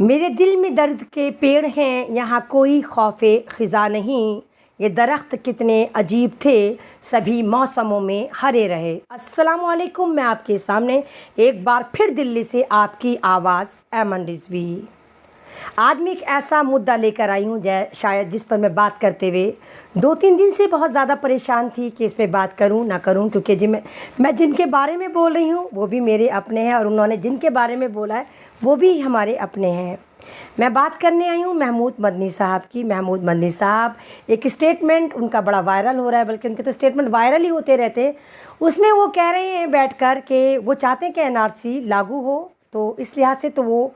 میرے دل میں درد کے پیڑ ہیں، یہاں کوئی خوف خزاں نہیں۔ یہ درخت کتنے عجیب تھے، سبھی موسموں میں ہرے رہے۔ السلام علیکم، میں آپ کے سامنے ایک بار پھر دلی سے آپ کی آواز ایمن رضوی۔ آج میں ایک ایسا مدعا لے کر آئی ہوں شاید جس پر میں بات کرتے ہوئے 2-3 دن سے بہت زیادہ پریشان تھی کہ اس پہ بات کروں نہ کروں، کیونکہ میں جن کے بارے میں بول رہی ہوں وہ بھی میرے اپنے ہیں، اور انہوں نے جن کے بارے میں بولا ہے وہ بھی ہمارے اپنے ہیں۔ میں بات کرنے آئی ہوں محمود مدنی صاحب کی۔ محمود مدنی صاحب ایک اسٹیٹمنٹ ان کا بڑا وائرل ہو رہا ہے، بلکہ ان کے تو اسٹیٹمنٹ وائرل ہی ہوتے رہتے۔ اس میں وہ کہہ رہے ہیں بیٹھ کر کہ وہ چاہتے ہیں کہ NRC لاگو ہو، تو اس لحاظ سے تو وہ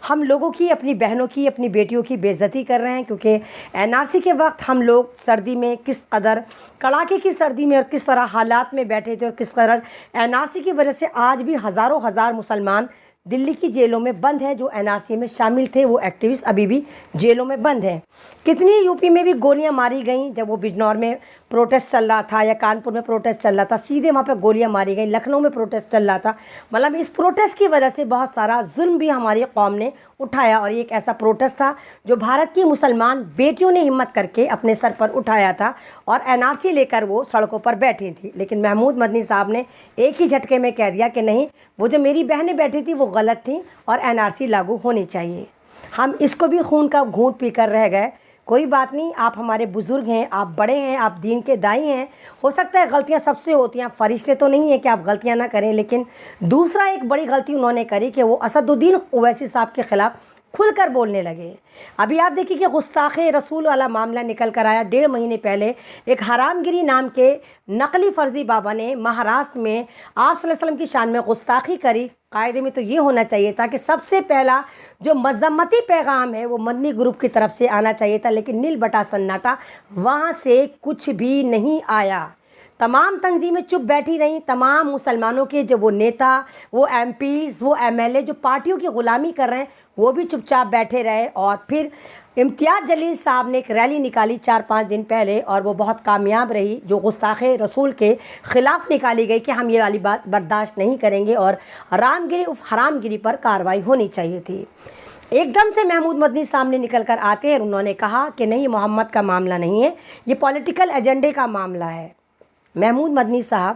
ہم لوگوں کی، اپنی بہنوں کی، اپنی بیٹیوں کی بے عزتی کر رہے ہیں، کیونکہ NRC کے وقت ہم لوگ سردی میں کس قدر کڑاکے کی سردی میں اور کس طرح حالات میں بیٹھے تھے، اور کس طرح NRC کی وجہ سے آج بھی ہزاروں ہزار مسلمان دلی کی جیلوں میں بند ہیں جو NRC میں شامل تھے۔ وہ ایکٹیوسٹ ابھی بھی جیلوں میں بند ہیں۔ کتنی یوپی میں بھی گولیاں ماری گئیں جب وہ بجنور میں پروٹیسٹ چل رہا تھا یا کانپور میں پروٹیسٹ چل رہا تھا، سیدھے وہاں پہ گولیاں ماری گئیں۔ لکھنؤ میں پروٹیسٹ چل رہا تھا، مطلب اس پروٹیسٹ کی وجہ سے بہت سارا ظلم بھی ہماری قوم نے اٹھایا، اور یہ ایک ایسا پروٹیسٹ تھا جو بھارت کی مسلمان بیٹیوں نے ہمت کر کے اپنے سر پر اٹھایا تھا، اور NRC لے کر وہ سڑکوں پر بیٹھی تھی۔ لیکن محمود مدنی صاحب نے ایک ہی جھٹکے میں کہہ دیا کہ نہیں، وہ جو میری بہنیں بیٹھی تھی وہ غلط تھیں اور NRC لاگو ہونی چاہیے۔ ہم اس کو بھی خون کا گھونٹ پی کر رہ گئے۔ کوئی بات نہیں، آپ ہمارے بزرگ ہیں، آپ بڑے ہیں، آپ دین کے دائی ہیں، ہو سکتا ہے غلطیاں سب سے ہوتی ہیں، فرشتے تو نہیں ہیں کہ آپ غلطیاں نہ کریں۔ لیکن دوسرا ایک بڑی غلطی انہوں نے کری کہ وہ اسد الدین اویسی صاحب کے خلاف کھل کر بولنے لگے۔ ابھی آپ دیکھیے کہ گستاخ رسول والا معاملہ نکل کر آیا 1.5 مہینے پہلے۔ ایک حرام گیری نام کے نقلی فرضی بابا نے مہاراشٹر میں آپ صلی اللہ علیہ وسلم کی شان میں گستاخی کری۔ قاعدے میں تو یہ ہونا چاہیے تھا کہ سب سے پہلا جو مذمتی پیغام ہے وہ مدنی گروپ کی طرف سے آنا چاہیے تھا، لیکن نیل بٹا سناٹا، وہاں سے کچھ بھی نہیں آیا۔ تمام تنظیمیں چپ بیٹھی رہیں، تمام مسلمانوں کے جو وہ نیتا، وہ MPs، وہ MLA جو پارٹیوں کی غلامی کر رہے ہیں وہ بھی چپ چاپ بیٹھے رہے۔ اور پھر امتیاز جلیل صاحب نے ایک ریلی نکالی 4-5 دن پہلے، اور وہ بہت کامیاب رہی، جو گستاخ رسول کے خلاف نکالی گئی کہ ہم یہ والی بات برداشت نہیں کریں گے، اور حرام گیری پر کارروائی ہونی چاہیے تھی۔ ایک دم سے محمود مدنی سامنے نکل کر آتے ہیں، انہوں نے کہا کہ نہیں، یہ محمد کا معاملہ نہیں ہے، یہ پولیٹیکل ایجنڈے کا معاملہ ہے۔ محمود مدنی صاحب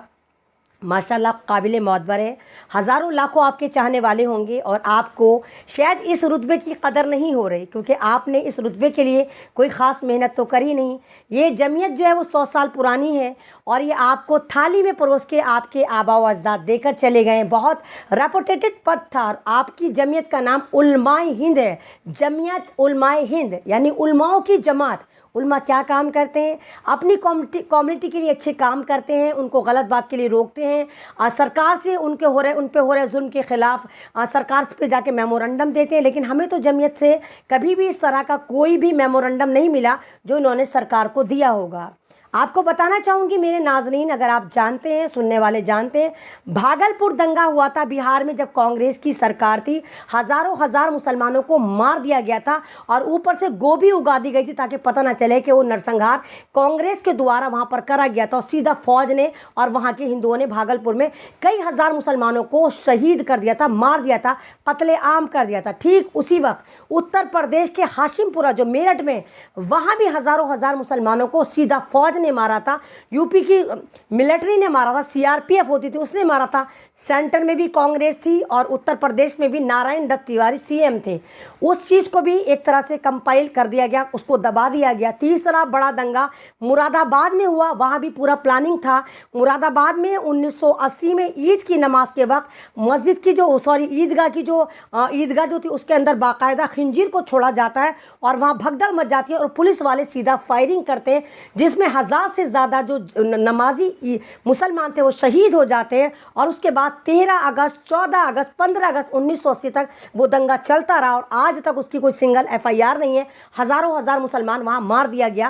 ماشاءاللہ قابل معتبر ہے، ہزاروں لاکھوں آپ کے چاہنے والے ہوں گے، اور آپ کو شاید اس رتبے کی قدر نہیں ہو رہی، کیونکہ آپ نے اس رتبے کے لیے کوئی خاص محنت تو کری نہیں۔ یہ جمعیت جو ہے وہ 100 سال پرانی ہے، اور یہ آپ کو تھالی میں پروس کے آپ کے آباء و اجداد دے کر چلے گئے ہیں۔ بہت ریپوٹیٹڈ پد تھا، اور آپ کی جمعیت کا نام علماء ہند ہے۔ جمعیت علماء ہند یعنی علماؤں کی جماعت۔ علماء کیا کام کرتے ہیں؟ اپنی کمیونٹی کے لیے اچھے کام کرتے ہیں، ان کو غلط بات کے لیے روکتے ہیں، سرکار سے ان پہ ہو رہے ظلم کے خلاف سرکار پہ جا کے میمورنڈم دیتے ہیں۔ لیکن ہمیں تو جمعیت سے کبھی بھی اس طرح کا کوئی بھی میمورنڈم نہیں ملا جو انہوں نے سرکار کو دیا ہوگا۔ آپ کو بتانا چاہوں گی میرے ناظرین، اگر آپ جانتے ہیں، سننے والے جانتے ہیں، بھاگلپور دنگا ہوا تھا بہار میں جب کانگریس کی سرکار تھی، ہزاروں ہزار مسلمانوں کو مار دیا گیا تھا، اور اوپر سے گوبھی اگا دی گئی تھی تاکہ پتہ نہ چلے کہ وہ نرسنہار کانگریس کے دوارا وہاں پر کرا گیا تھا، اور سیدھا فوج نے اور وہاں کے ہندوؤں نے بھاگلپور میں کئی ہزار مسلمانوں کو شہید کر دیا تھا، مار دیا تھا، قتل عام کر دیا تھا۔ ٹھیک اسی وقت اتر پردیش کے ہاشم پورہ جو میرٹھ میں، وہاں بھی ہزاروں ہزار مسلمانوں کو سیدھا فوج نے مارا تھا، یوپی کی ملٹری نے مارا تھا، CRPF ہوتی تھی اس نے مارا تھا۔ سینٹر میں بھی کانگریس تھی، اور اتر پردیش میں بھی نارائن دت تیواری CM تھے۔ اس چیز کو بھی ایک طرح سے کمپائل کر دیا گیا، اس کو دبا دیا گیا۔ تیسرا بڑا دنگا مراد آباد میں ہوا، وہاں بھی پورا پلاننگ تھا۔ مراد آباد میں 1980 میں عید کی نماز کے وقت مسجد کی عیدگاہ جو تھی اس کے اندر باقاعدہ خنجیر کو چھوڑا جاتا ہے، اور وہاں بھگدڑ مچ جاتی ہے، اور پولیس والے سیدھا فائرنگ کرتے ہیں، جس میں 1000 سے زیادہ جو نمازی مسلمان تھے وہ شہید ہو جاتے ہیں۔ اور اس کے بعد 13 اگست، 14 اگست، 15 اگست 1980 تک وہ دنگا چلتا رہا، اور آج تک اس کی کوئی سنگل FIR نہیں ہے۔ ہزاروں ہزار مسلمان وہاں مار دیا گیا